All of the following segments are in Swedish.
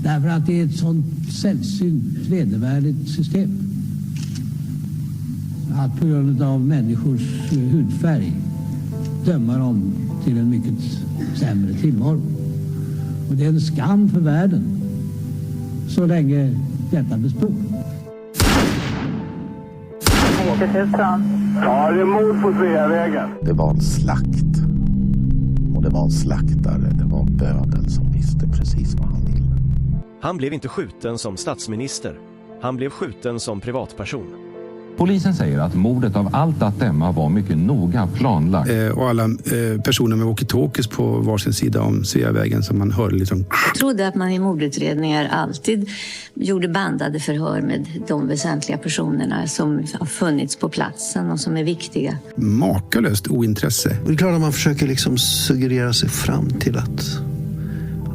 Därför att det är ett sånt sällsynt vedervärdigt system. Att på grund av människors hudfärg döma dem till en mycket sämre tillvaro. Och det är en skam för världen så länge detta består. Ja, det är mord på Sveavägen. Det var en slakt. Och det var en slaktare. Det var bödeln som visste precis vad han ville. Han blev inte skjuten som statsminister. Han blev skjuten som privatperson. Polisen säger att mordet av allt att döma var mycket noga planlagt. Och alla personer med walkie-talkies på varsin sida om Sveavägen som man hörde liksom. Jag trodde att man i mordutredningar alltid gjorde bandade förhör med de väsentliga personerna som har funnits på platsen och som är viktiga. Makalöst ointresse. Det är klart att man försöker liksom suggerera sig fram till att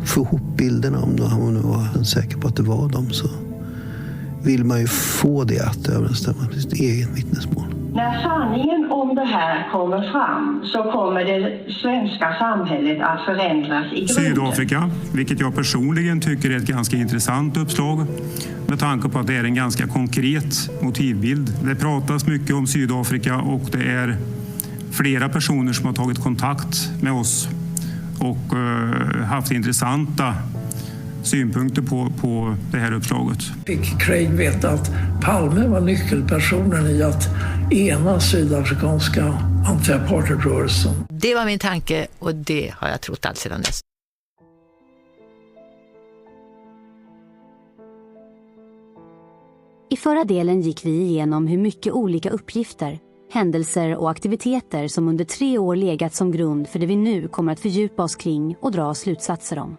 få ihop bilderna om man nu var säker på att det var dem, så vill man ju få det att överensstämma med sitt eget vittnesmål. När sanningen om det här kommer fram så kommer det svenska samhället att förändras i grunden. Sydafrika, vilket jag personligen tycker är ett ganska intressant uppslag med tanke på att det är en ganska konkret motivbild. Det pratas mycket om Sydafrika och det är flera personer som har tagit kontakt med oss och haft intressanta synpunkter på det här uppslaget. Fick Craig veta att Palme var nyckelpersonen i att ena sydafrikanska anti-apartheidrörelsen. Det var min tanke och det har jag trott allt sedan dess. I förra delen gick vi igenom hur mycket olika uppgifter, händelser och aktiviteter som under 3 år legat som grund för det vi nu kommer att fördjupa oss kring och dra slutsatser om.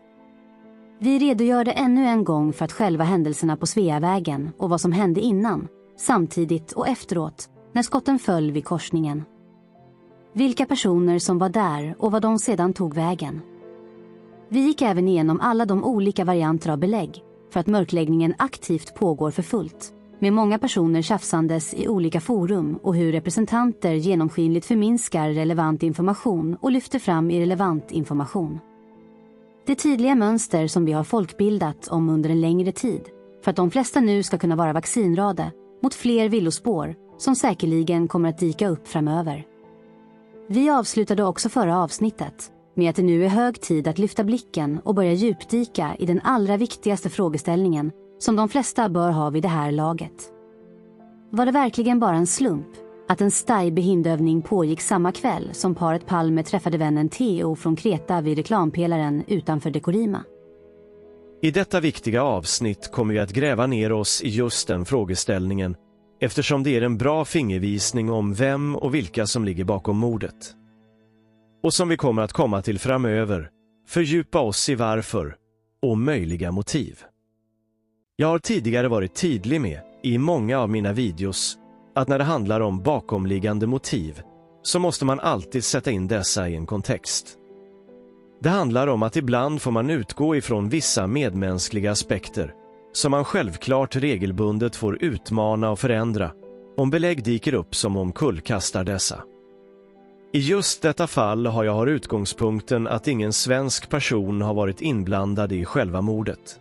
Vi redogörde ännu en gång för att själva händelserna på Sveavägen och vad som hände innan, samtidigt och efteråt, när skotten föll vid korsningen. Vilka personer som var där och vad de sedan tog vägen. Vi gick även igenom alla de olika varianter av belägg för att mörkläggningen aktivt pågår för fullt, med många personer tjafsandes i olika forum och hur representanter genomskinligt förminskar relevant information och lyfter fram irrelevant information. Det tydliga mönster som vi har folkbildat om under en längre tid för att de flesta nu ska kunna vara vaccinrade mot fler villospår som säkerligen kommer att dyka upp framöver. Vi avslutade också förra avsnittet med att det nu är hög tid att lyfta blicken och börja djupdyka i den allra viktigaste frågeställningen som de flesta bör ha vid det här laget. Var det verkligen bara en slump att en Stay-behindövning pågick samma kväll som paret Palme träffade vännen Theo från Kreta vid reklampelaren utanför Dekorima? I detta viktiga avsnitt kommer vi att gräva ner oss i just den frågeställningen eftersom det är en bra fingervisning om vem och vilka som ligger bakom mordet. Och som vi kommer att komma till framöver, fördjupa oss i varför och möjliga motiv. Jag har tidigare varit tydlig med, i många av mina videos, att när det handlar om bakomliggande motiv så måste man alltid sätta in dessa i en kontext. Det handlar om att ibland får man utgå ifrån vissa medmänskliga aspekter som man självklart regelbundet får utmana och förändra om belägg dyker upp som omkullkastar dessa. I just detta fall har jag utgångspunkten att ingen svensk person har varit inblandad i själva mordet.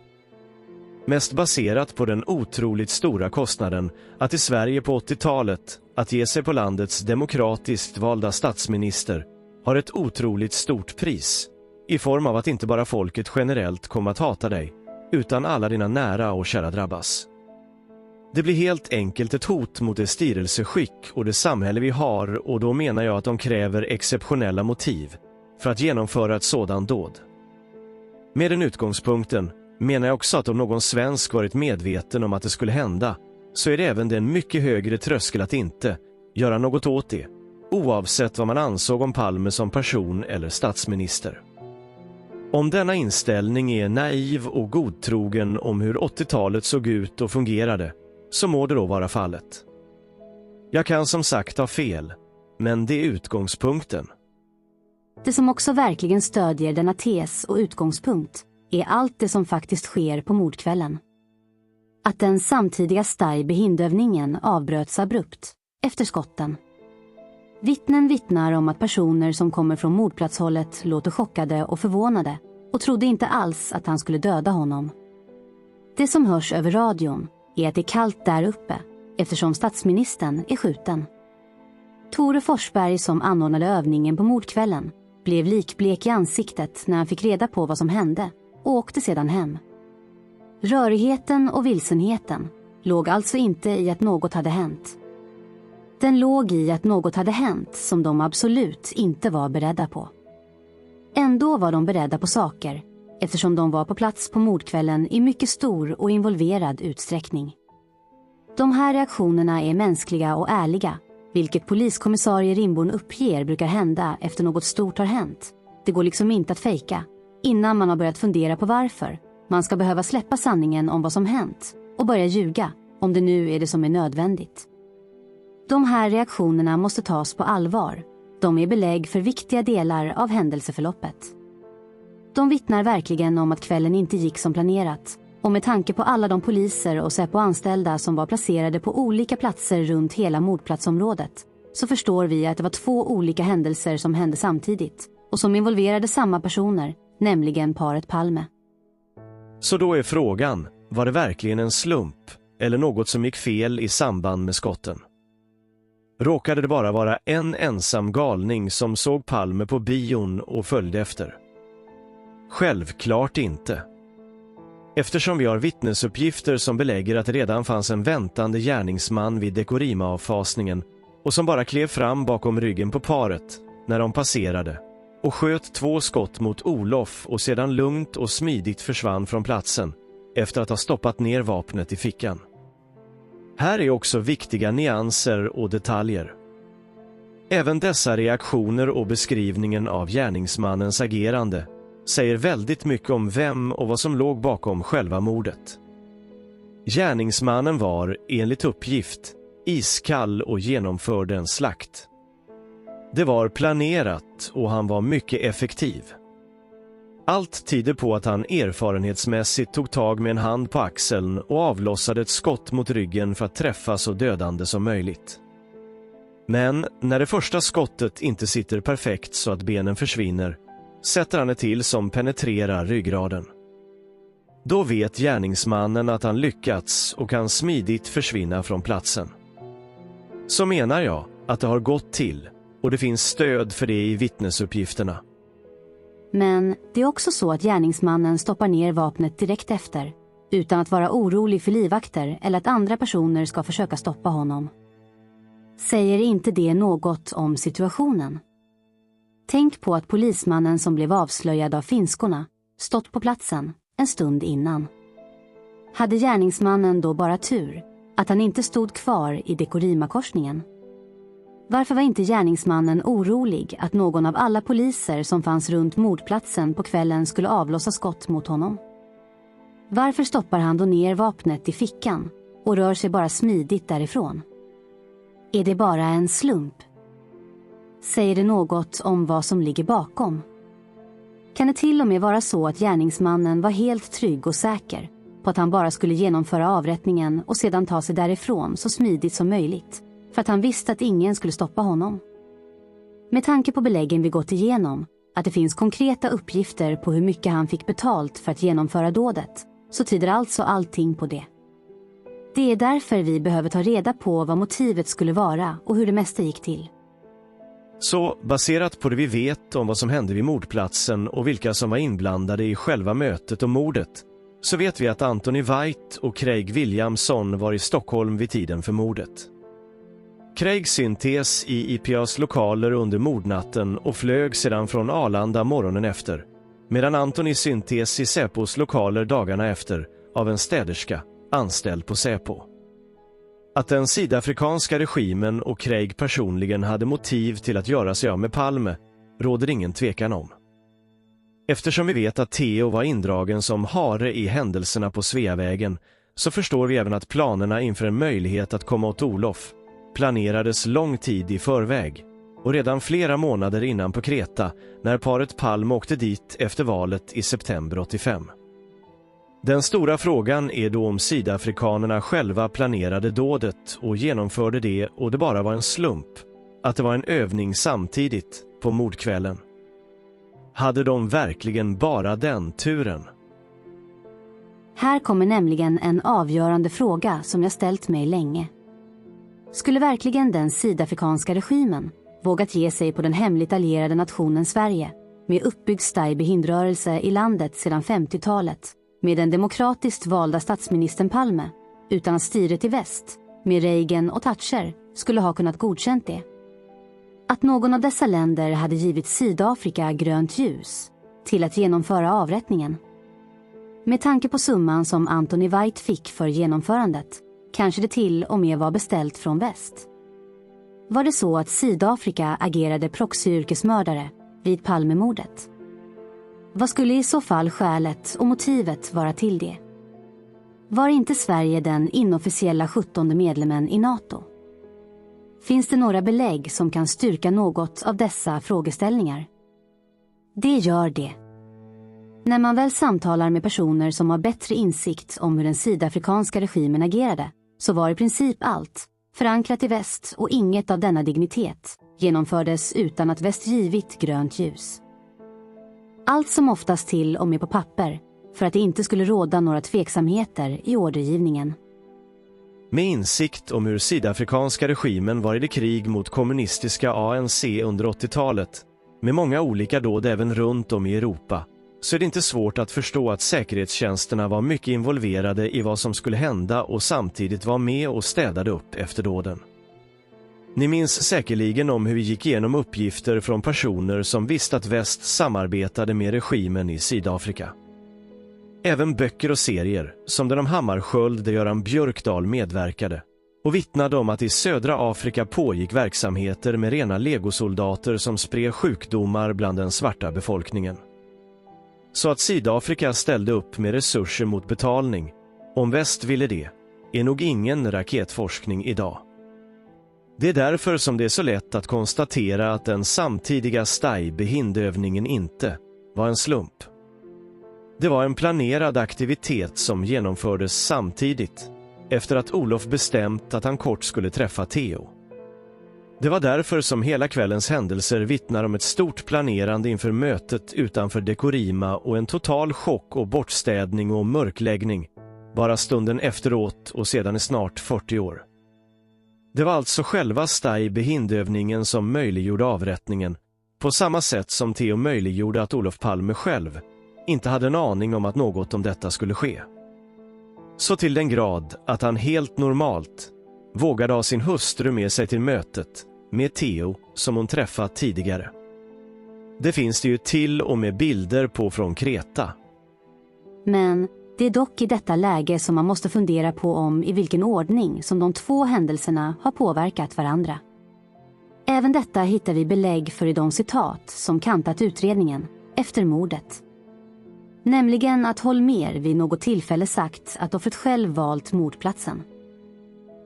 Mest baserat på den otroligt stora kostnaden att i Sverige på 80-talet att ge sig på landets demokratiskt valda statsminister har ett otroligt stort pris i form av att inte bara folket generellt kommer att hata dig utan alla dina nära och kära drabbas. Det blir helt enkelt ett hot mot det styrelseskick och det samhälle vi har och då menar jag att de kräver exceptionella motiv för att genomföra ett sådant dåd. Med den utgångspunkten menar jag också att om någon svensk varit medveten om att det skulle hända så är det även en mycket högre tröskel att inte göra något åt det, oavsett vad man ansåg om Palme som person eller statsminister. Om denna inställning är naiv och godtrogen om hur 80-talet såg ut och fungerade, så må det då vara fallet. Jag kan som sagt ha fel, men det är utgångspunkten. Det som också verkligen stödjer denna tes och utgångspunkt är allt det som faktiskt sker på mordkvällen. Att den samtidiga Stay-behindövningen avbröts abrupt efter skotten. Vittnen vittnar om att personer som kommer från mordplatshållet låter chockade och förvånade och trodde inte alls att han skulle döda honom. Det som hörs över radion är att det är kallt där uppe eftersom statsministern är skjuten. Tore Forsberg, som anordnade övningen på mordkvällen, blev likblek i ansiktet när han fick reda på vad som hände och åkte sedan hem. Rörigheten och vilsenheten låg alltså inte i att något hade hänt. Den låg i att något hade hänt som de absolut inte var beredda på. Ändå var de beredda på saker eftersom de var på plats på mordkvällen i mycket stor och involverad utsträckning. De här reaktionerna är mänskliga och ärliga, vilket poliskommissarie Rimborn uppger brukar hända efter något stort har hänt. Det går liksom inte att fejka innan man har börjat fundera på varför. Man ska behöva släppa sanningen om vad som hänt och börja ljuga om det nu är det som är nödvändigt. De här reaktionerna måste tas på allvar. De är belägg för viktiga delar av händelseförloppet. De vittnar verkligen om att kvällen inte gick som planerat. Och med tanke på alla de poliser och Säpo-anställda som var placerade på olika platser runt hela mordplatsområdet, så förstår vi att det var 2 olika händelser som hände samtidigt och som involverade samma personer, nämligen paret Palme. Så då är frågan, var det verkligen en slump eller något som gick fel i samband med skotten? Råkade det bara vara en ensam galning som såg Palme på bion och följde efter? Självklart inte. Eftersom vi har vittnesuppgifter som belägger att det redan fanns en väntande gärningsman vid Dekorima-avfasningen och som bara klev fram bakom ryggen på paret när de passerade och sköt 2 skott mot Olof och sedan lugnt och smidigt försvann från platsen efter att ha stoppat ner vapnet i fickan. Här är också viktiga nyanser och detaljer. Även dessa reaktioner och beskrivningen av gärningsmannens agerande säger väldigt mycket om vem och vad som låg bakom själva mordet. Gärningsmannen var, enligt uppgift, iskall och genomförde en slakt. Det var planerat och han var mycket effektiv. Allt tyder på att han erfarenhetsmässigt tog tag med en hand på axeln och avlossade ett skott mot ryggen för att träffa så dödande som möjligt. Men när det första skottet inte sitter perfekt så att benen försvinner, sätter han ett till som penetrerar ryggraden. Då vet gärningsmannen att han lyckats och kan smidigt försvinna från platsen. Så menar jag att det har gått till och det finns stöd för det i vittnesuppgifterna. Men det är också så att gärningsmannen stoppar ner vapnet direkt efter, utan att vara orolig för livvakter eller att andra personer ska försöka stoppa honom. Säger inte det något om situationen? Tänk på att polismannen som blev avslöjad av finskorna stått på platsen en stund innan. Hade gärningsmannen då bara tur att han inte stod kvar i Dekorima-korsningen? Varför var inte gärningsmannen orolig att någon av alla poliser som fanns runt mordplatsen på kvällen skulle avlossa skott mot honom? Varför stoppar han då ner vapnet i fickan och rör sig bara smidigt därifrån? Är det bara en slump? Säger det något om vad som ligger bakom? Kan det till och med vara så att gärningsmannen var helt trygg och säker på att han bara skulle genomföra avrättningen och sedan ta sig därifrån så smidigt som möjligt, för att han visste att ingen skulle stoppa honom? Med tanke på beläggen vi gått igenom, att det finns konkreta uppgifter på hur mycket han fick betalt för att genomföra dådet, så tyder alltså allting på det. Det är därför vi behöver ta reda på vad motivet skulle vara och hur det mesta gick till. Så baserat på det vi vet om vad som hände vid mordplatsen och vilka som var inblandade i själva mötet och mordet, så vet vi att Anthony White och Craig Williamson var i Stockholm vid tiden för mordet. Craig syntes i IPAs lokaler under mordnatten och flög sedan från Arlanda morgonen efter, medan Anthony syntes i Säpos lokaler dagarna efter av en städerska anställd på Säpo. Att den sydafrikanska regimen och Craig personligen hade motiv till att göra sig av med Palme råder ingen tvekan om. Eftersom vi vet att Theo var indragen som hare i händelserna på Sveavägen, så förstår vi även att planerna inför en möjlighet att komma åt Olof planerades lång tid i förväg och redan flera månader innan på Kreta när paret Palme åkte dit efter valet i september 85. Den stora frågan är då om sydafrikanerna själva planerade dådet och genomförde det och det bara var en slump att det var en övning samtidigt på mordkvällen. Hade de verkligen bara den turen? Här kommer nämligen en avgörande fråga som jag ställt mig länge. Skulle verkligen den sydafrikanska regimen vågat ge sig på den hemligt allierade nationen Sverige med uppbyggd Stay-Behind-rörelse i landet sedan 50-talet med den demokratiskt valda statsministern Palme utan att styret i väst med Reagan och Thatcher skulle ha kunnat godkänt det? Att någon av dessa länder hade givit Sydafrika grönt ljus till att genomföra avrättningen? Med tanke på summan som Anthony White fick för genomförandet kanske det till och med var beställt från väst. Var det så att Sydafrika agerade proxyyrkesmördare vid Palmemordet? Vad skulle i så fall skälet och motivet vara till det? Var inte Sverige den inofficiella 17:e medlemmen i NATO? Finns det några belägg som kan styrka något av dessa frågeställningar? Det gör det. När man väl samtalar med personer som har bättre insikt om hur den sydafrikanska regimen agerade så var i princip allt förankrat i väst och inget av denna dignitet genomfördes utan att väst givit grönt ljus. Allt som oftast till och med på papper för att det inte skulle råda några tveksamheter i ordergivningen. Med insikt om hur sydafrikanska regimen var i det krig mot kommunistiska ANC under 80-talet, med många olika dåd även runt om i Europa, så är det inte svårt att förstå att säkerhetstjänsterna var mycket involverade i vad som skulle hända och samtidigt var med och städade upp efter dåden. Ni minns säkerligen om hur vi gick igenom uppgifter från personer som visste att väst samarbetade med regimen i Sydafrika. Även böcker och serier, som den om Hammarskjöld där Göran Björkdal medverkade, och vittnade om att i södra Afrika pågick verksamheter med rena legosoldater som spred sjukdomar bland den svarta befolkningen. Så att Sydafrika ställde upp med resurser mot betalning, om väst ville det, är nog ingen raketforskning idag. Det är därför som det är så lätt att konstatera att den samtidiga Stay-Behind-övningen inte var en slump. Det var en planerad aktivitet som genomfördes samtidigt efter att Olof bestämt att han kort skulle träffa Theo. Det var därför som hela kvällens händelser vittnar om ett stort planerande inför mötet utanför Dekorima och en total chock och bortstädning och mörkläggning bara stunden efteråt och sedan i snart 40 år. Det var alltså själva Stay-Behind-övningen som möjliggjorde avrättningen, på samma sätt som Theo möjliggjorde att Olof Palme själv inte hade en aning om att något om detta skulle ske. Så till den grad att han helt normalt vågade ha sin hustru med sig till mötet med Theo som hon träffat tidigare. Det finns det ju till och med bilder på från Kreta. Men det är dock i detta läge som man måste fundera på om i vilken ordning som de två händelserna har påverkat varandra. Även detta hittar vi belägg för i de citat som kantat utredningen efter mordet. Nämligen att Holmér vid något tillfälle sagt att offret själv valt mordplatsen.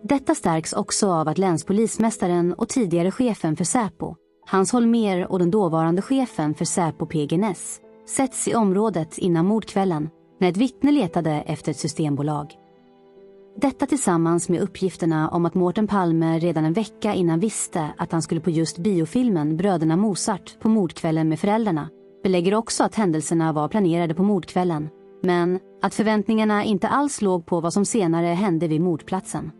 Detta stärks också av att länspolismästaren och tidigare chefen för Säpo, Hans Holmér, och den dåvarande chefen för Säpo PGNS sätts i området innan mordkvällen när ett vittne letade efter ett systembolag. Detta tillsammans med uppgifterna om att Mårten Palme redan en vecka innan visste att han skulle på just biofilmen Bröderna Mozart på mordkvällen med föräldrarna belägger också att händelserna var planerade på mordkvällen, men att förväntningarna inte alls låg på vad som senare hände vid mordplatsen.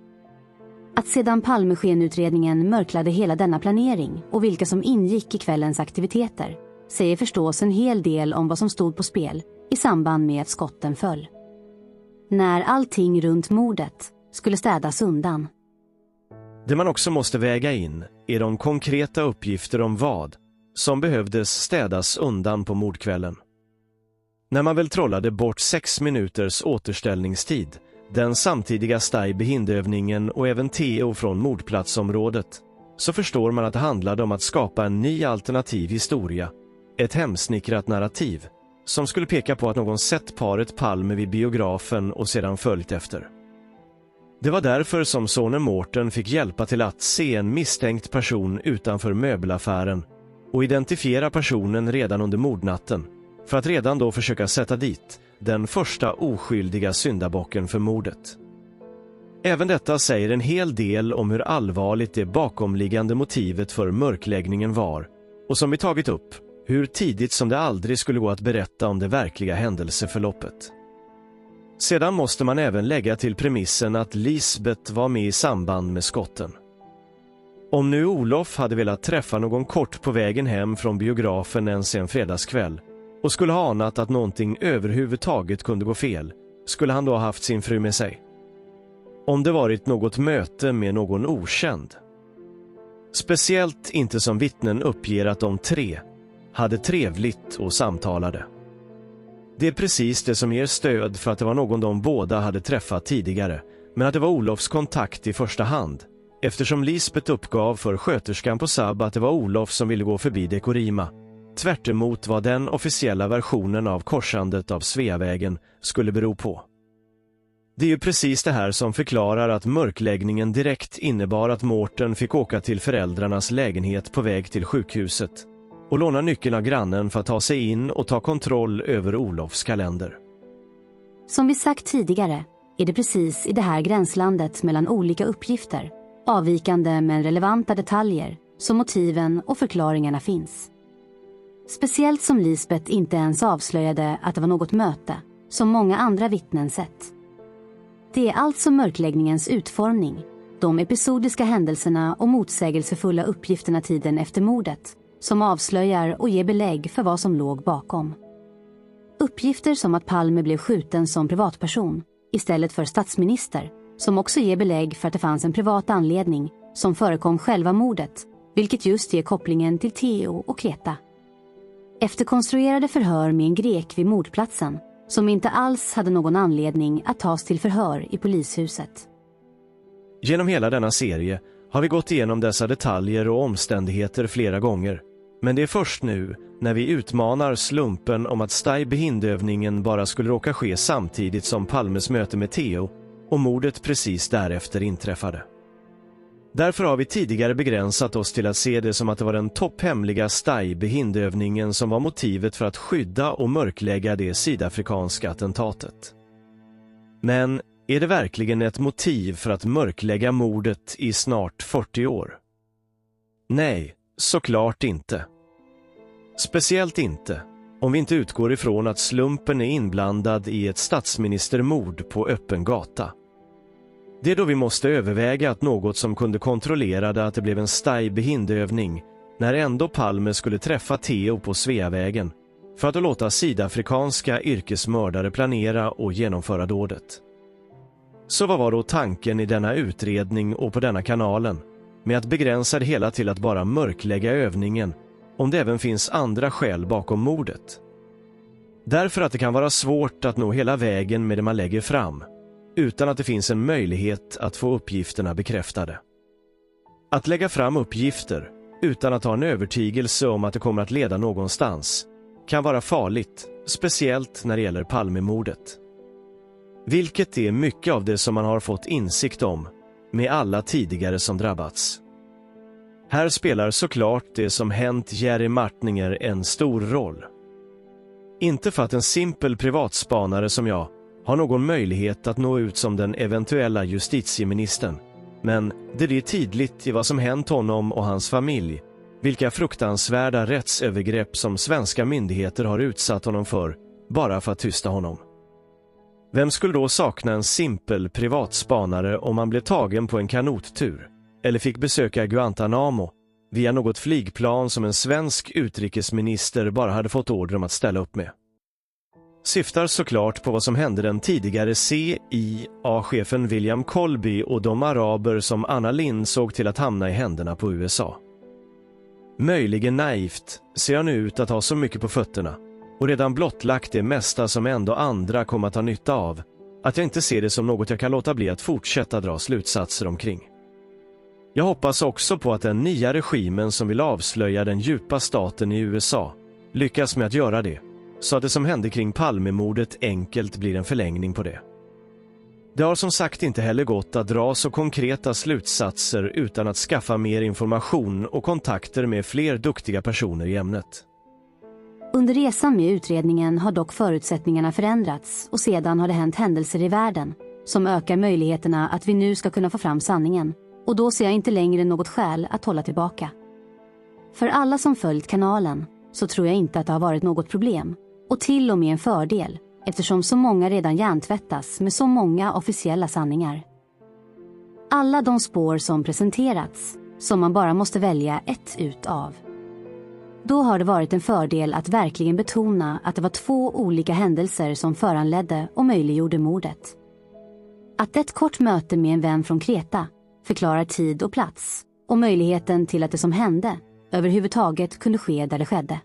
Att sedan Palmeskenutredningen mörklade hela denna planering och vilka som ingick i kvällens aktiviteter säger förstås en hel del om vad som stod på spel i samband med att skotten föll. När allting runt mordet skulle städas undan. Det man också måste väga in är de konkreta uppgifter om vad som behövdes städas undan på mordkvällen. När man väl trollade bort 6 minuters återställningstid, den samtidiga Stay-Behind-övningen och även Theo från mordplatsområdet, så förstår man att det handlade om att skapa en ny alternativ historia, ett hemsnickrat narrativ, som skulle peka på att någon sett paret Palme vid biografen och sedan följt efter. Det var därför som sonen Mårten fick hjälpa till att se en misstänkt person utanför möbelaffären och identifiera personen redan under mordnatten, för att redan då försöka sätta dit den första oskyldiga syndabocken för mordet. Även detta säger en hel del om hur allvarligt det bakomliggande motivet för mörkläggningen var, och som vi tagit upp, hur tidigt som det aldrig skulle gå att berätta om det verkliga händelseförloppet. Sedan måste man även lägga till premissen att Lisbeth var med i samband med skotten. Om nu Olof hade velat träffa någon kort på vägen hem från biografen en sen fredagskväll och skulle ha anat att någonting överhuvudtaget kunde gå fel, skulle han då ha haft sin fru med sig? Om det varit något möte med någon okänd? Speciellt inte som vittnen uppger att de tre hade trevligt och samtalade. Det är precis det som ger stöd för att det var någon de båda hade träffat tidigare, men att det var Olofs kontakt i första hand, eftersom Lisbeth uppgav för sköterskan på Saab att det var Olof som ville gå förbi Dekorima, tvärt emot vad den officiella versionen av korsandet av Sveavägen skulle bero på. Det är ju precis det här som förklarar att mörkläggningen direkt innebar att Mårten fick åka till föräldrarnas lägenhet på väg till sjukhuset och låna nyckeln av grannen för att ta sig in och ta kontroll över Olofs kalender. Som vi sagt tidigare är det precis i det här gränslandet mellan olika uppgifter, avvikande men relevanta detaljer, som motiven och förklaringarna finns. Speciellt som Lisbeth inte ens avslöjade att det var något möte, som många andra vittnen sett. Det är alltså mörkläggningens utformning, de episodiska händelserna och motsägelsefulla uppgifterna tiden efter mordet, som avslöjar och ger belägg för vad som låg bakom. Uppgifter som att Palme blev skjuten som privatperson istället för statsminister, som också ger belägg för att det fanns en privat anledning som förekom själva mordet, vilket just ger kopplingen till Theo och Kreta. Efterkonstruerade förhör med en grek vid mordplatsen, som inte alls hade någon anledning att tas till förhör i polishuset. Genom hela denna serie har vi gått igenom dessa detaljer och omständigheter flera gånger, men det är först nu, när vi utmanar slumpen om att Stay-Behindövningen bara skulle råka ske samtidigt som Palmes möte med Theo och mordet precis därefter inträffade. Därför har vi tidigare begränsat oss till att se det som att det var den topphemliga Stay-Behindövningen som var motivet för att skydda och mörklägga det sydafrikanska attentatet. Men är det verkligen ett motiv för att mörklägga mordet i snart 40 år? Nej, såklart inte. Speciellt inte om vi inte utgår ifrån att slumpen är inblandad i ett statsministermord på öppen gata. Det är då vi måste överväga att något som kunde kontrollera att det blev en Stay-Behindövning när ändå Palme skulle träffa Theo på Sveavägen för att låta sydafrikanska yrkesmördare planera och genomföra dådet. Så vad var då tanken i denna utredning och på denna kanalen med att begränsa det hela till att bara mörklägga övningen om det även finns andra skäl bakom mordet? Därför att det kan vara svårt att nå hela vägen med det man lägger fram utan att det finns en möjlighet att få uppgifterna bekräftade. Att lägga fram uppgifter utan att ha en övertygelse om att det kommer att leda någonstans kan vara farligt, speciellt när det gäller Palmemordet. Vilket är mycket av det som man har fått insikt om med alla tidigare som drabbats. Här spelar såklart det som hänt Jerry Martninger en stor roll. Inte för att en simpel privatspanare som jag har någon möjlighet att nå ut som den eventuella justitieministern, men det är tydligt i vad som hänt honom och hans familj, vilka fruktansvärda rättsövergrepp som svenska myndigheter har utsatt honom för bara för att tysta honom. Vem skulle då sakna en simpel privatspanare om man blev tagen på en kanottur eller fick besöka Guantanamo via något flygplan som en svensk utrikesminister bara hade fått order om att ställa upp med? Syftar såklart på vad som hände den tidigare CIA-chefen William Colby och de araber som Anna Lindh såg till att hamna i händerna på USA. Möjligen naivt ser jag nu ut att ha så mycket på fötterna och redan blottlagt det mesta som ändå andra kommer att ha nytta av, att jag inte ser det som något jag kan låta bli att fortsätta dra slutsatser omkring. Jag hoppas också på att den nya regimen som vill avslöja den djupa staten i USA lyckas med att göra det, så att det som hände kring Palmemordet enkelt blir en förlängning på det. Det har som sagt inte heller gått att dra så konkreta slutsatser utan att skaffa mer information och kontakter med fler duktiga personer i ämnet. Under resan med utredningen har dock förutsättningarna förändrats och sedan har det hänt händelser i världen som ökar möjligheterna att vi nu ska kunna få fram sanningen, och då ser jag inte längre något skäl att hålla tillbaka. För alla som följt kanalen så tror jag inte att det har varit något problem och till och med en fördel eftersom så många redan hjärntvättas med så många officiella sanningar. Alla de spår som presenterats, som man bara måste välja ett utav. Då har det varit en fördel att verkligen betona att det var 2 olika händelser som föranledde och möjliggjorde mordet. Att ett kort möte med en vän från Kreta förklarar tid och plats och möjligheten till att det som hände överhuvudtaget kunde ske där det skedde.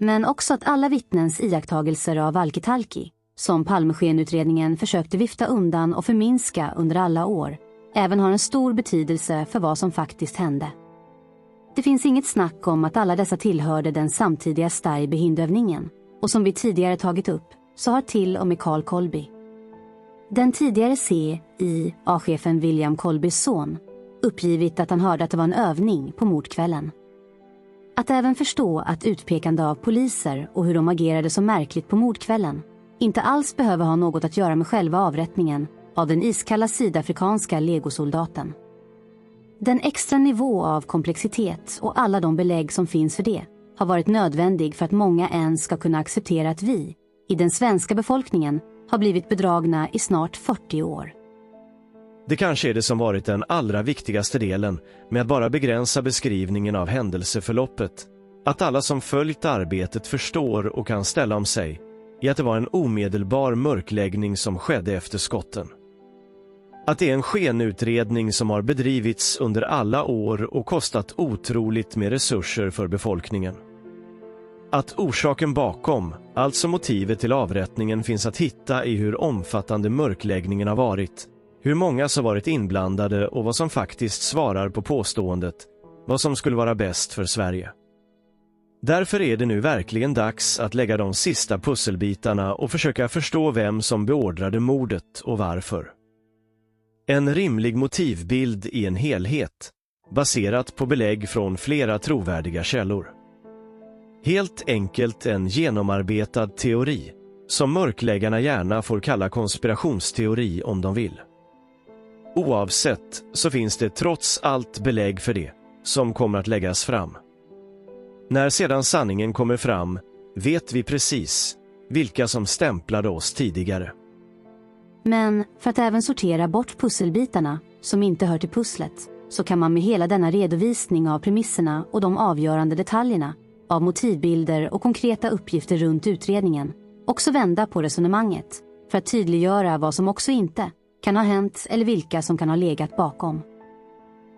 Men också att alla vittnens iakttagelser av Valketalki, som Palmeskenutredningen försökte vifta undan och förminska under alla år, även har en stor betydelse för vad som faktiskt hände. Det finns inget snack om att alla dessa tillhörde den samtidiga Stay-behindövningen, och som vi tidigare tagit upp så har till och med Carl Colby, den tidigare CIA-chefen William Colbys son, uppgivit att han hörde att det var en övning på mordkvällen. Att även förstå att utpekande av poliser och hur de agerade så märkligt på mordkvällen inte alls behöver ha något att göra med själva avrättningen av den iskalla sydafrikanska legosoldaten. Den extra nivå av komplexitet och alla de belägg som finns för det har varit nödvändig för att många ens ska kunna acceptera att vi, i den svenska befolkningen, har blivit bedragna i snart 40 år. Det kanske är det som varit den allra viktigaste delen med att bara begränsa beskrivningen av händelseförloppet. Att alla som följt arbetet förstår och kan ställa om sig i att det var en omedelbar mörkläggning som skedde efter skotten. Att det är en skenutredning som har bedrivits under alla år och kostat otroligt med resurser för befolkningen. Att orsaken bakom, alltså motivet till avrättningen, finns att hitta i hur omfattande mörkläggningen har varit, hur många som varit inblandade och vad som faktiskt svarar på påståendet, vad som skulle vara bäst för Sverige. Därför är det nu verkligen dags att lägga de sista pusselbitarna och försöka förstå vem som beordrade mordet och varför. En rimlig motivbild i en helhet, baserat på belägg från flera trovärdiga källor. Helt enkelt en genomarbetad teori, som mörkläggarna gärna får kalla konspirationsteori om de vill. Oavsett så finns det trots allt belägg för det, som kommer att läggas fram. När sedan sanningen kommer fram vet vi precis vilka som stämplade oss tidigare. Men för att även sortera bort pusselbitarna som inte hör till pusslet, så kan man med hela denna redovisning av premisserna och de avgörande detaljerna av motivbilder och konkreta uppgifter runt utredningen också vända på resonemanget för att tydliggöra vad som också inte kan ha hänt eller vilka som kan ha legat bakom.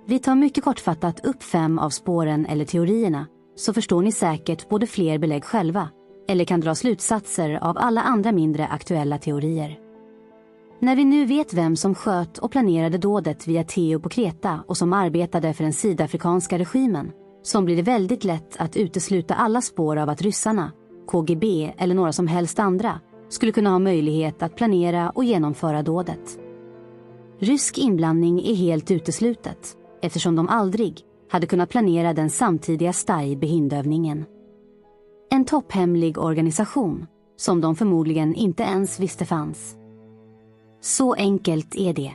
Vi tar mycket kortfattat upp 5 av spåren eller teorierna, så förstår ni säkert både fler belägg själva eller kan dra slutsatser av alla andra mindre aktuella teorier. När vi nu vet vem som sköt och planerade dådet via Theo på Kreta och som arbetade för den sydafrikanska regimen, så blir det väldigt lätt att utesluta alla spår av att ryssarna, KGB eller några som helst andra skulle kunna ha möjlighet att planera och genomföra dådet. Rysk inblandning är helt uteslutet, eftersom de aldrig hade kunnat planera den samtidiga Stay-behindövningen. En topphemlig organisation som de förmodligen inte ens visste fanns. Så enkelt är det.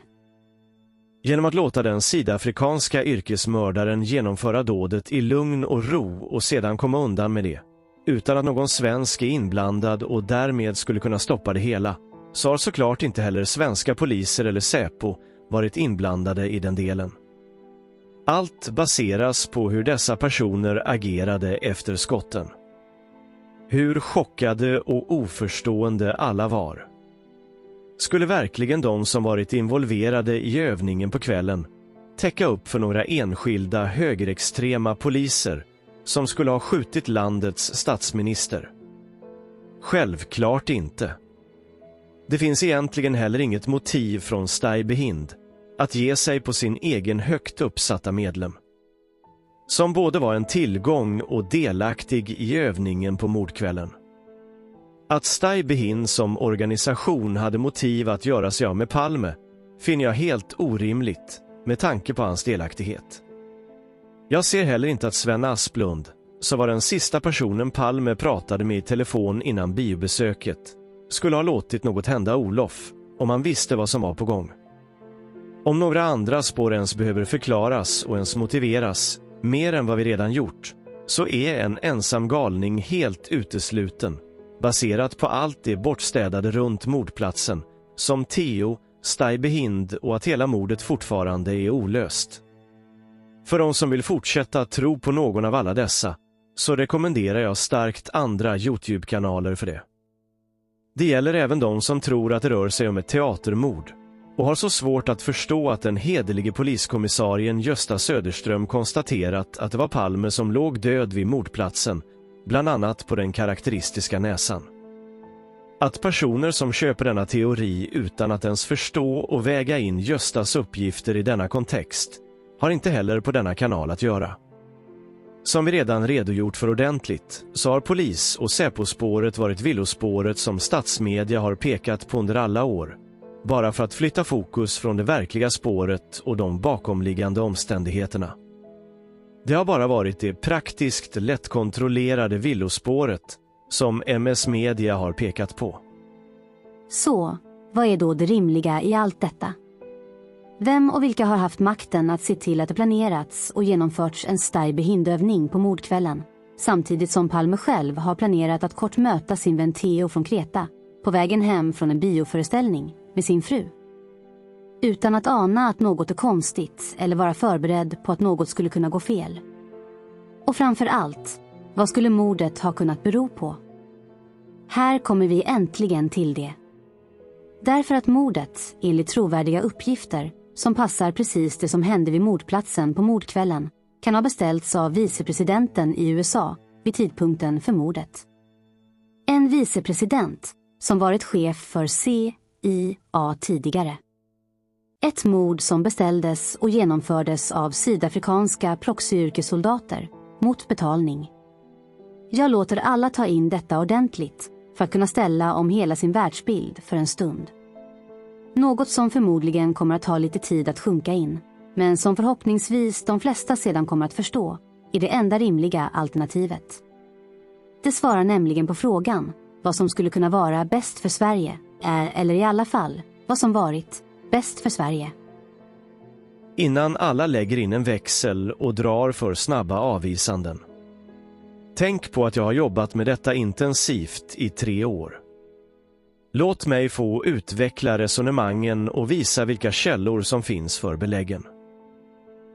Genom att låta den sydafrikanska yrkesmördaren genomföra dådet i lugn och ro och sedan komma undan med det, utan att någon svensk är inblandad och därmed skulle kunna stoppa det hela, så har såklart inte heller svenska poliser eller Säpo varit inblandade i den delen. Allt baseras på hur dessa personer agerade efter skotten. Hur chockade och oförstående alla var. Skulle verkligen de som varit involverade i övningen på kvällen täcka upp för några enskilda högerextrema poliser som skulle ha skjutit landets statsminister? Självklart inte. Det finns egentligen heller inget motiv från Stay-behind att ge sig på sin egen högt uppsatta medlem, som både var en tillgång och delaktig i övningen på mordkvällen. Att Stay-behind som organisation hade motiv att göra sig av med Palme finner jag helt orimligt med tanke på hans delaktighet. Jag ser heller inte att Sven Asplund, som var den sista personen Palme pratade med i telefon innan biobesöket, skulle ha låtit något hända Olof om han visste vad som var på gång. Om några andra spår ens behöver förklaras och ens motiveras mer än vad vi redan gjort, så är en ensam galning helt utesluten baserat på allt det bortstädade runt mordplatsen, som Theo, Stay Behind och att hela mordet fortfarande är olöst. För de som vill fortsätta tro på någon av alla dessa, så rekommenderar jag starkt andra YouTube-kanaler för det. Det gäller även de som tror att det rör sig om ett teatermord och har så svårt att förstå att den hederlige poliskommissarien Gösta Söderström konstaterat att det var Palme som låg död vid mordplatsen, bland annat på den karaktäristiska näsan. Att personer som köper denna teori utan att ens förstå och väga in Göstas uppgifter i denna kontext har inte heller på denna kanal att göra. Som vi redan redogjort för ordentligt så har polis- och Säpo-spåret varit villospåret som statsmedia har pekat på under alla år, bara för att flytta fokus från det verkliga spåret och de bakomliggande omständigheterna. Det har bara varit det praktiskt lättkontrollerade villospåret som MS Media har pekat på. Så, vad är då det rimliga i allt detta? Vem och vilka har haft makten att se till att det planerats och genomförts en Stay Behind-övning på mordkvällen, samtidigt som Palme själv har planerat att kort möta sin vän Theo från Kreta på vägen hem från en bioföreställning med sin fru? Utan att ana att något är konstigt eller vara förberedd på att något skulle kunna gå fel. Och framför allt, vad skulle mordet ha kunnat bero på? Här kommer vi äntligen till det. Därför att mordet, enligt trovärdiga uppgifter, som passar precis det som hände vid mordplatsen på mordkvällen, kan ha beställts av vicepresidenten i USA vid tidpunkten för mordet. En vicepresident som varit chef för CIA tidigare. Ett mord som beställdes och genomfördes av sydafrikanska proxyyrkessoldater mot betalning. Jag låter alla ta in detta ordentligt för att kunna ställa om hela sin världsbild för en stund. Något som förmodligen kommer att ta lite tid att sjunka in, men som förhoppningsvis de flesta sedan kommer att förstå är det enda rimliga alternativet. Det svarar nämligen på frågan vad som skulle kunna vara bäst för Sverige, eller i alla fall vad som varit bäst för Sverige. Innan alla lägger in en växel och drar för snabba avvisanden. Tänk på att jag har jobbat med detta intensivt i 3 år. Låt mig få utveckla resonemangen och visa vilka källor som finns för beläggen.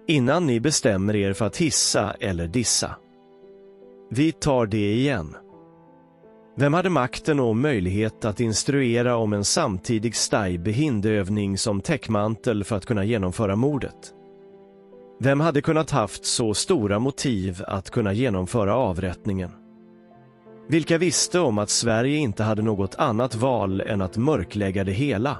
Innan ni bestämmer er för att hissa eller dissa. Vi tar det igen. Vem hade makten och möjlighet att instruera om en samtidig Stay Behind-övning som täckmantel för att kunna genomföra mordet? Vem hade kunnat haft så stora motiv att kunna genomföra avrättningen? Vilka visste om att Sverige inte hade något annat val än att mörklägga det hela?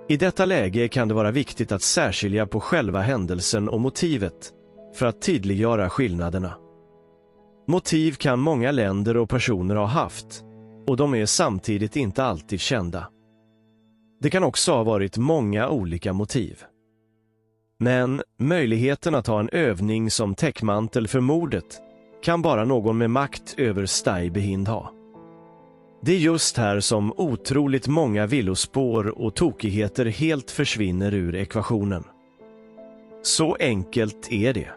I detta läge kan det vara viktigt att särskilja på själva händelsen och motivet för att tydliggöra skillnaderna. Motiv kan många länder och personer ha haft, och de är samtidigt inte alltid kända. Det kan också ha varit många olika motiv. Men möjligheten att ha en övning som täckmantel för mordet kan bara någon med makt över Stay Behind ha. Det är just här som otroligt många villospår och tokigheter helt försvinner ur ekvationen. Så enkelt är det.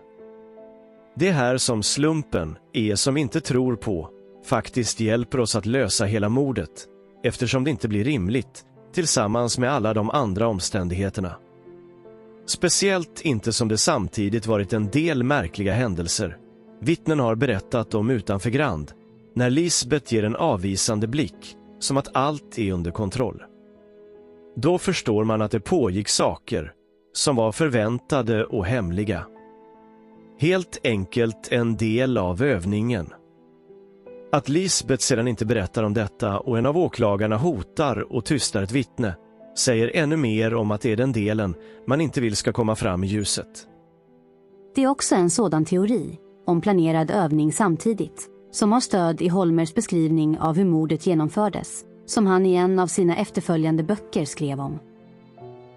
Det är här som slumpen, som vi inte tror på, faktiskt hjälper oss att lösa hela mordet, eftersom det inte blir rimligt tillsammans med alla de andra omständigheterna. Speciellt inte som det samtidigt varit en del märkliga händelser. Vittnen har berättat om utanför Grand, när Lisbeth ger en avvisande blick, som att allt är under kontroll. Då förstår man att det pågick saker som var förväntade och hemliga. Helt enkelt en del av övningen. Att Lisbeth sedan inte berättar om detta och en av åklagarna hotar och tystar ett vittne säger ännu mer om att det är den delen man inte vill ska komma fram i ljuset. Det är också en sådan teori om planerad övning samtidigt som har stöd i Holmers beskrivning av hur mordet genomfördes, som han i en av sina efterföljande böcker skrev om.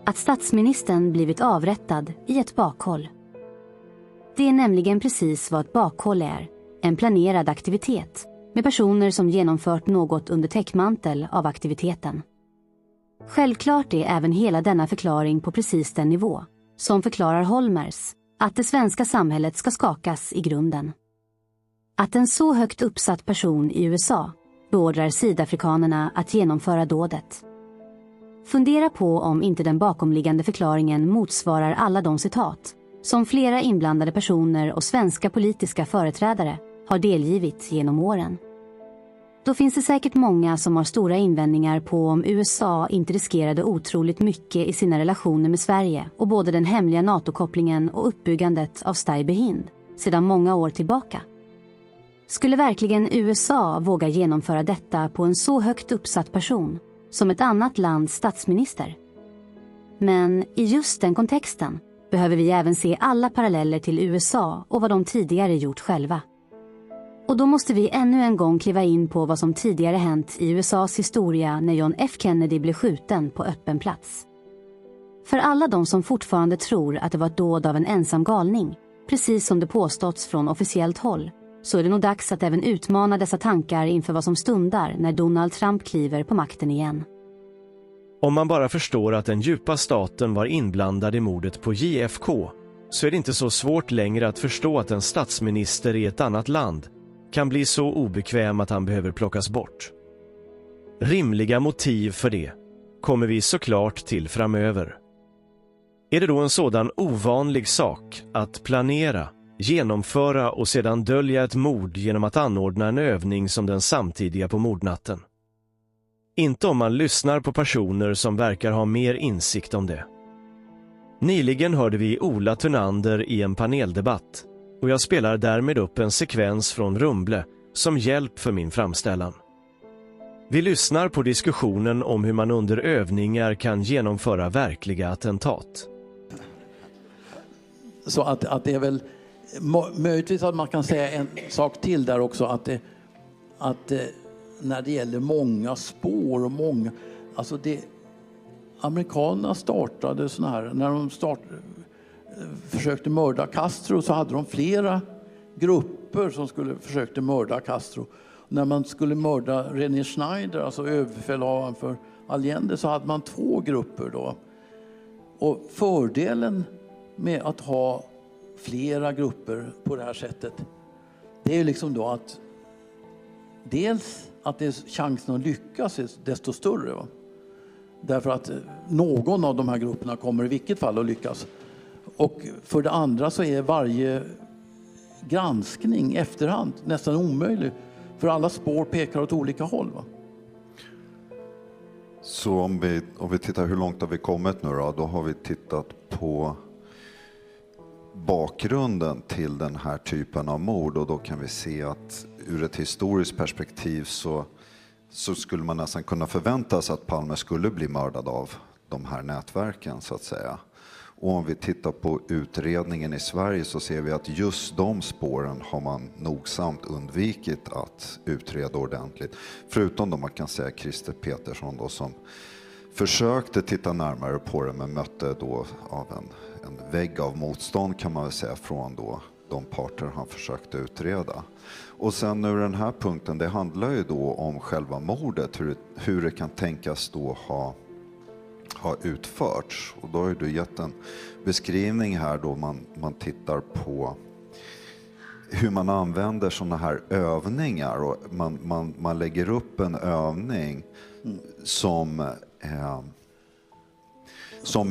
Att statsministern blivit avrättad i ett bakhåll. Det är nämligen precis vad ett bakhåll är, en planerad aktivitet med personer som genomfört något under täckmantel av aktiviteten. Självklart är även hela denna förklaring på precis den nivå som förklarar Holmers att det svenska samhället ska skakas i grunden. Att en så högt uppsatt person i USA beordrar sydafrikanerna att genomföra dådet. Fundera på om inte den bakomliggande förklaringen motsvarar alla de citat som flera inblandade personer och svenska politiska företrädare har delgivit genom åren. Då finns det säkert många som har stora invändningar på om USA inte riskerade otroligt mycket i sina relationer med Sverige och både den hemliga NATO-kopplingen och uppbyggandet av Stay Behind sedan många år tillbaka. Skulle verkligen USA våga genomföra detta på en så högt uppsatt person som ett annat lands statsminister? Men i just den kontexten behöver vi även se alla paralleller till USA och vad de tidigare gjort själva. Och då måste vi ännu en gång kliva in på vad som tidigare hänt i USAs historia när John F. Kennedy blev skjuten på öppen plats. För alla de som fortfarande tror att det var ett dåd av en ensam galning, precis som det påståtts från officiellt håll, så är det nog dags att även utmana dessa tankar inför vad som stundar när Donald Trump kliver på makten igen. Om man bara förstår att den djupa staten var inblandad i mordet på JFK, så är det inte så svårt längre att förstå att en statsminister i ett annat land kan bli så obekväm att han behöver plockas bort. Rimliga motiv för det kommer vi såklart till framöver. Är det då en sådan ovanlig sak att planera, genomföra och sedan dölja ett mord genom att anordna en övning som den samtidiga på mordnatten? Inte om man lyssnar på personer som verkar ha mer insikt om det. Nyligen hörde vi Ola Thunander i en paneldebatt och jag spelar därmed upp en sekvens från Rumble som hjälp för min framställan. Vi lyssnar på diskussionen om hur man under övningar kan genomföra verkliga attentat. Så att det är väl möjligtvis att man kan säga en sak till där också, att när det gäller många spår och många, alltså det, amerikanerna startade såna här, när de försökte mörda Castro så hade de flera grupper som försökte mörda Castro. När man skulle mörda René Schneider, alltså överbefälhavaren för Allende, så hade man 2 grupper då. Och fördelen med att ha flera grupper på det här sättet, det är ju liksom då att dels att chansen att lyckas är desto större. Va? Därför att någon av de här grupperna kommer i vilket fall att lyckas. Och för det andra så är varje granskning efterhand nästan omöjlig. För alla spår pekar åt olika håll. Va? Så om vi tittar hur långt har vi kommit nu då har vi tittat på bakgrunden till den här typen av mord, och då kan vi se att ur ett historiskt perspektiv så skulle man nästan kunna förvänta sig att Palme skulle bli mördad av de här nätverken så att säga. Och om vi tittar på utredningen i Sverige så ser vi att just de spåren har man nogsamt undvikit att utreda ordentligt. Förutom då man kan säga Christer Petersson då, som försökte titta närmare på det men mötte då av en vägg av motstånd kan man väl säga från då de parter han försökte utreda. Och sen nu den här punkten, det handlar ju då om själva mordet, hur det kan tänkas då ha utförts. Och då har du gett en beskrivning här då man tittar på hur man använder sådana här övningar, och man lägger upp en övning som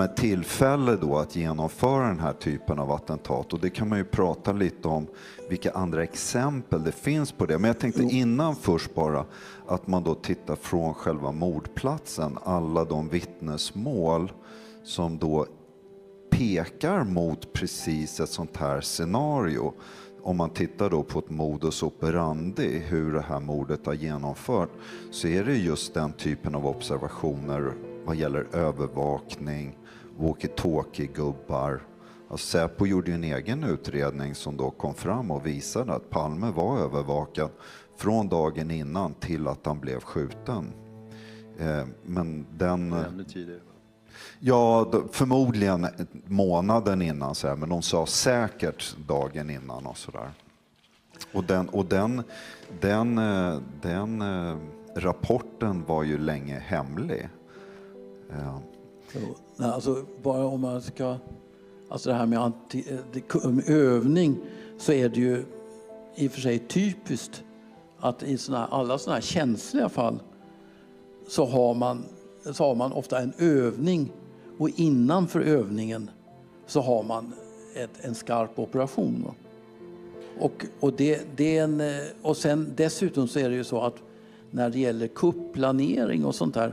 ett tillfälle då att genomföra den här typen av attentat. Och det kan man ju prata lite om vilka andra exempel det finns på det. Men jag tänkte innan först bara att man då tittar från själva mordplatsen, alla de vittnesmål som då pekar mot precis ett sånt här scenario. Om man tittar då på ett modus operandi, hur det här mordet har genomfört, så är det just den typen av observationer vad gäller övervakning, walkie-talkie-gubbar. Alltså Säpo gjorde en egen utredning som då kom fram och visade att Palme var övervakad från dagen innan till att han blev skjuten. Men den... Ja, förmodligen månaden innan, så här, men de sa säkert dagen innan och sådär. Och den rapporten var ju länge hemlig. Ja. Alltså bara om man ska, alltså det här med övning, så är det ju i och för sig typiskt att i alla sådana här känsliga fall så har man ofta en övning, och innanför övningen så har man en skarp operation. Och sen dessutom så är det ju så att när det gäller kuppplanering och sånt där,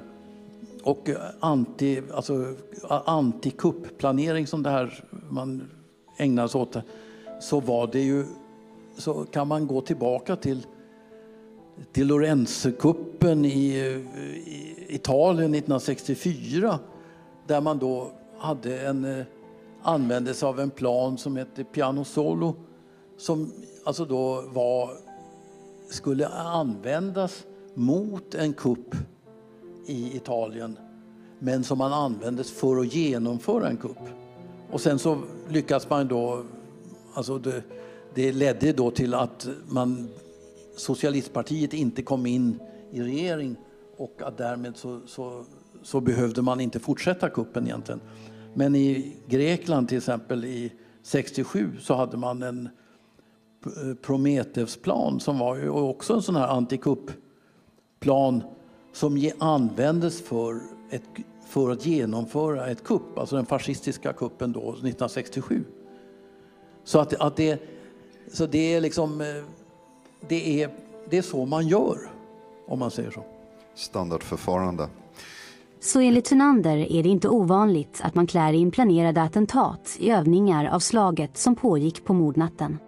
och antikuppplanering som det här man ägnar sig åt, så kan man gå tillbaka till Lorenzo-kuppen i Italien 1964, där man då använde sig av en plan som hette Piano Solo, som alltså då skulle användas mot en kupp i Italien, men som man användes för att genomföra en kupp. Och sen så lyckas man då, alltså det ledde då till att socialistpartiet inte kom in i regering, och att därmed så behövde man inte fortsätta kuppen egentligen. Men i Grekland till exempel i 67 så hade man en Prometheusplan som var ju också en sån här antikuppplan som användes för att genomföra ett kupp, alltså den fascistiska kuppen då 1967. Så det är liksom det är så man gör, om man säger så. Standardförfarande. Så enligt Thunander är det inte ovanligt att man klär in planerade attentat i övningar av slaget som pågick på mordnatten.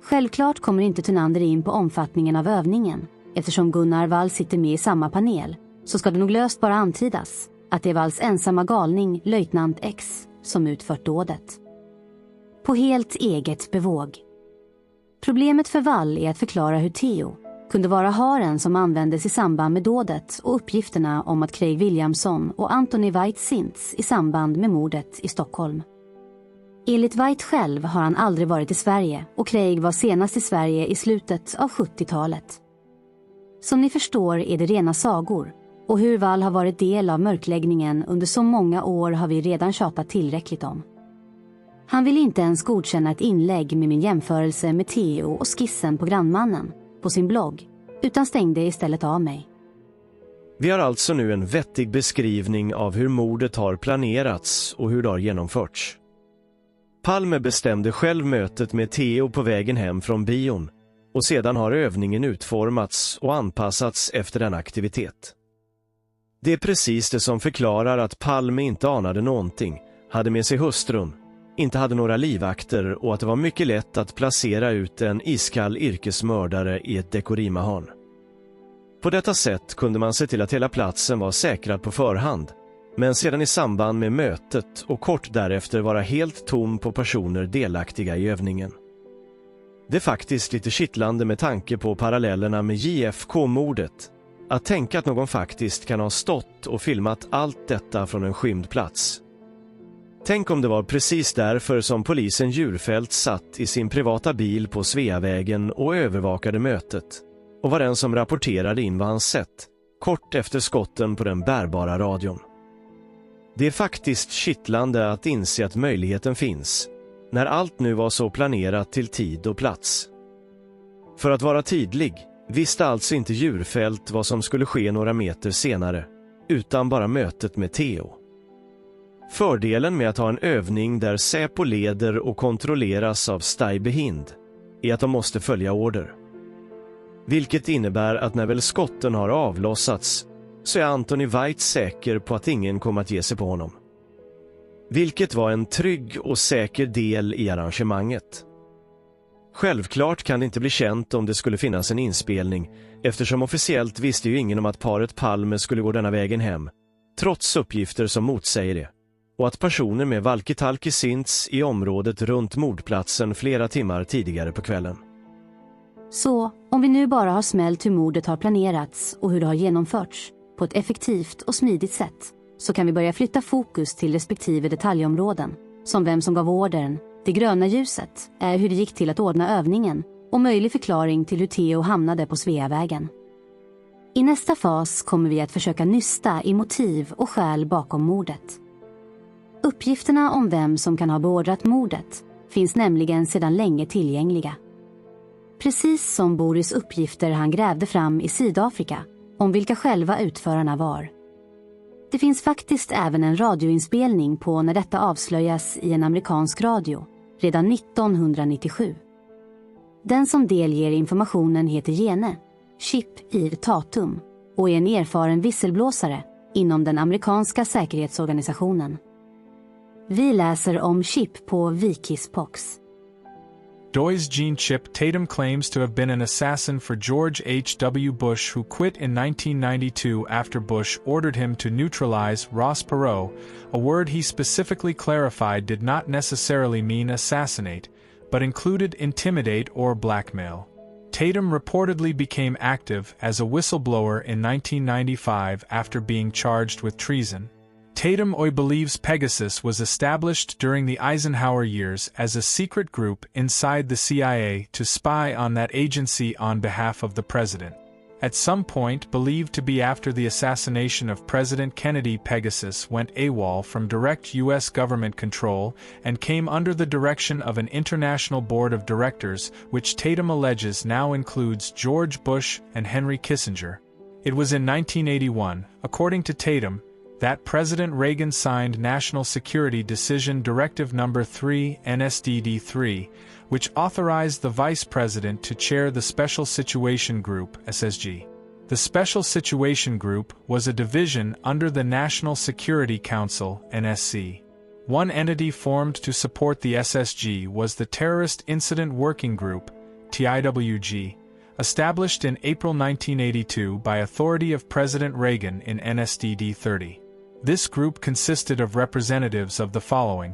Självklart kommer inte Thunander in på omfattningen av övningen. Eftersom Gunnar Wall sitter med i samma panel så ska det nog löst bara antydas att det är Walls ensamma galning, löjtnant X, som utfört dådet. På helt eget bevåg. Problemet för Wall är att förklara hur Theo kunde vara haren som användes i samband med dådet och uppgifterna om att Craig Williamson och Anthony White synts i samband med mordet i Stockholm. Enligt White själv har han aldrig varit i Sverige, och Craig var senast i Sverige i slutet av 70-talet. Som ni förstår är det rena sagor, och hur Wall har varit del av mörkläggningen under så många år har vi redan tjatat tillräckligt om. Han vill inte ens godkänna ett inlägg med min jämförelse med Theo och skissen på grannmannen på sin blogg, utan stängde istället av mig. Vi har alltså nu en vettig beskrivning av hur mordet har planerats och hur det har genomförts. Palme bestämde själv mötet med Theo på vägen hem från bion, och sedan har övningen utformats och anpassats efter den aktivitet. Det är precis det som förklarar att Palme inte anade någonting, hade med sig hustrun, inte hade några livvakter och att det var mycket lätt att placera ut en iskall yrkesmördare i ett dekorimaharn. På detta sätt kunde man se till att hela platsen var säkrad på förhand, men sedan i samband med mötet och kort därefter vara helt tom på personer delaktiga i övningen. Det är faktiskt lite kittlande med tanke på parallellerna med JFK-mordet, att tänka att någon faktiskt kan ha stått och filmat allt detta från en skymd plats. Tänk om det var precis därför som polisen Djurfält satt i sin privata bil på Sveavägen och övervakade mötet, och var den som rapporterade in vad han sett, kort efter skotten på den bärbara radion. Det är faktiskt kittlande att inse att möjligheten finns, när allt nu var så planerat till tid och plats. För att vara tydlig visste alltså inte Djurfält vad som skulle ske några meter senare, utan bara mötet med Theo. Fördelen med att ha en övning där Säpo leder och kontrolleras av Steibe Hind är att de måste följa order. Vilket innebär att när väl skotten har avlossats så är Anthony White säker på att ingen kommer att ge sig på honom. Vilket var en trygg och säker del i arrangemanget. Självklart kan det inte bli känt om det skulle finnas en inspelning, eftersom officiellt visste ju ingen om att paret Palme skulle gå denna vägen hem, trots uppgifter som motsäger det, och att personer med walkie-talkie synts i området runt mordplatsen flera timmar tidigare på kvällen. Så, om vi nu bara har smält hur mordet har planerats och hur det har genomförts på ett effektivt och smidigt sätt, så kan vi börja flytta fokus till respektive detaljområden, som vem som gav ordern, det gröna ljuset, är hur det gick till att ordna övningen och möjlig förklaring till hur Theo hamnade på Sveavägen. I nästa fas kommer vi att försöka nysta i motiv och skäl bakom mordet. Uppgifterna om vem som kan ha beordrat mordet finns nämligen sedan länge tillgängliga. Precis som Boris uppgifter han grävde fram i Sydafrika om vilka själva utförarna var. Det finns faktiskt även en radioinspelning på när detta avslöjas i en amerikansk radio redan 1997. Den som delger informationen heter Gene, Chip Ir Tatum, och är en erfaren visselblåsare inom den amerikanska säkerhetsorganisationen. Vi läser om Chip på Wikispox. Doy's Gene Chip Tatum claims to have been an assassin for George H.W. Bush, who quit in 1992 after Bush ordered him to neutralize Ross Perot, a word he specifically clarified did not necessarily mean assassinate, but included intimidate or blackmail. Tatum reportedly became active as a whistleblower in 1995 after being charged with treason. Tatum believes Pegasus was established during the Eisenhower years as a secret group inside the CIA to spy on that agency on behalf of the president. At some point believed to be after the assassination of President Kennedy, Pegasus went AWOL from direct U.S. government control and came under the direction of an international board of directors, which Tatum alleges now includes George Bush and Henry Kissinger. It was in 1981, according to Tatum, that President Reagan signed National Security Decision Directive No. 3 NSDD-3, which authorized the Vice President to chair the Special Situation Group SSG. The Special Situation Group was a division under the National Security Council NSC. One entity formed to support the SSG was the Terrorist Incident Working Group TIWG, established in April 1982 by authority of President Reagan in NSDD-30. This group consisted of representatives of the following: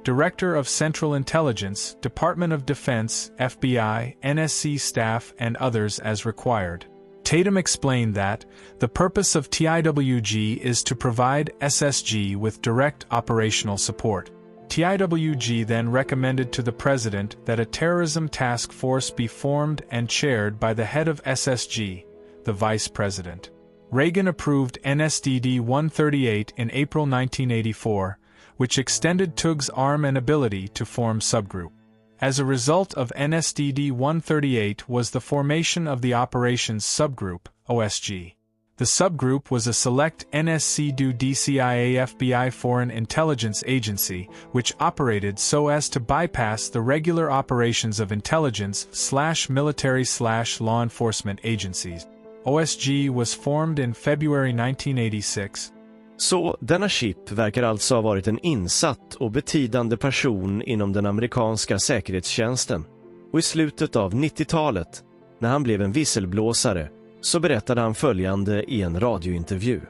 Director of Central Intelligence, Department of Defense, FBI, NSC staff, and others as required. Tatum explained that the purpose of TIWG is to provide SSG with direct operational support. TIWG then recommended to the President that a terrorism task force be formed and chaired by the head of SSG, the Vice President. Reagan approved NSDD-138 in April 1984, which extended Tug's arm and ability to form subgroup. As a result of NSDD-138 was the formation of the Operations Subgroup, OSG. The subgroup was a select NSC-DCIA FBI Foreign Intelligence Agency, which operated so as to bypass the regular operations of intelligence/military/law enforcement agencies. OSG was formed in February 1986. Så denna Chip verkar alltså ha varit en insatt och betydande person inom den amerikanska säkerhetstjänsten. Och i slutet av 90-talet, när han blev en visselblåsare, så berättade han följande i en radiointervju.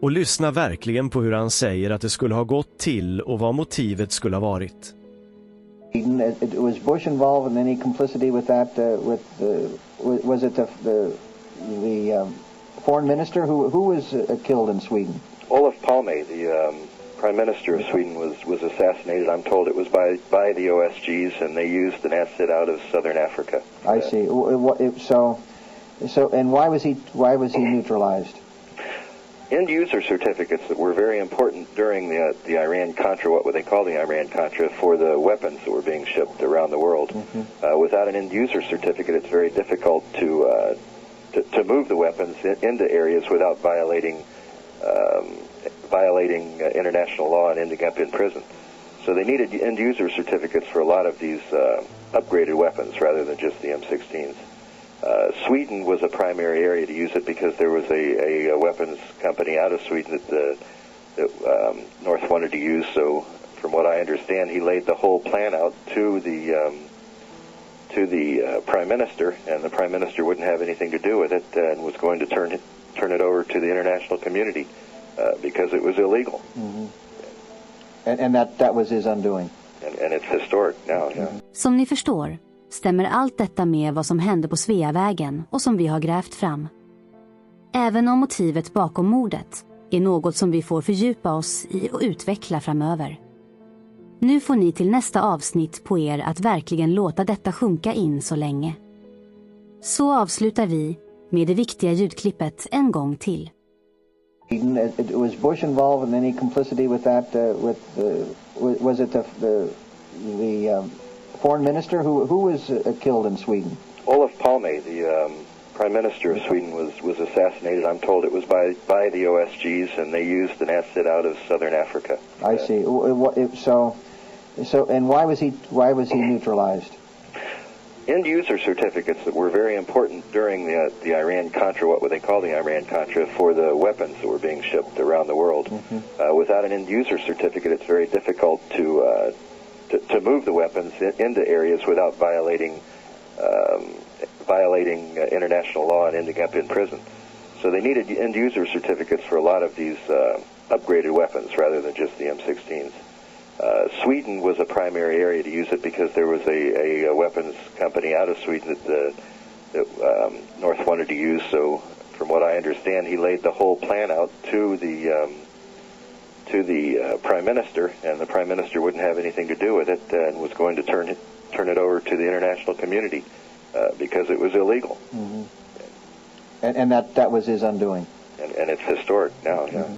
Och lyssna verkligen på hur han säger att det skulle ha gått till och vad motivet skulle ha varit. Was Bush involved in any complicity with that? Was it the foreign minister who was killed in Sweden? Olof Palme, the Prime Minister of Sweden, was assassinated. I'm told it was by the OSGs, and they used an asset out of southern Africa. I see. So, and why was he neutralized? End user certificates that were very important during the Iran-Contra, what they call the Iran-Contra, for the weapons that were being shipped around the world. Without an end user certificate, it's very difficult to move the weapons into areas without violating international law and ending up in prison. So they needed end user certificates for a lot of these upgraded weapons rather than just the M16s. Sweden was a primary area to use it because there was a weapons company out of Sweden that North wanted to use. So, from what I understand, he laid the whole plan out to the Prime Minister, and the Prime Minister wouldn't have anything to do with it and was going to turn it over to the international community because it was illegal. And that was his undoing. And it's historic now. Yeah. Som ni förstår stämmer allt detta med vad som hände på Sveavägen och som vi har grävt fram. Även om motivet bakom mordet är något som vi får fördjupa oss i och utveckla framöver. Nu får ni till nästa avsnitt på er att verkligen låta detta sjunka in så länge. Så avslutar vi med det viktiga ljudklippet en gång till. Was Bush involved in any complicity with that? Was it the foreign minister? Who was killed in Sweden? Olaf Palme, the Prime Minister of Sweden, was assassinated. I'm told it was by the OSGs, and they used an asset out of southern Africa. I see. So, and why was he neutralized? End user certificates that were very important during the Iran-Contra, what would they call the Iran-Contra, for the weapons that were being shipped around the world. Without an end user certificate, it's very difficult to move the weapons into areas without violating international law and ending up in prison. So they needed end user certificates for a lot of these upgraded weapons rather than just the M16s. Sweden was a primary area to use it because there was a weapons company out of Sweden that North wanted to use. So, from what I understand, he laid the whole plan out to the Prime Minister, and the Prime Minister wouldn't have anything to do with it, and was going to turn it over to the international community because it was illegal. And that was his undoing. And it's historic now. Yeah.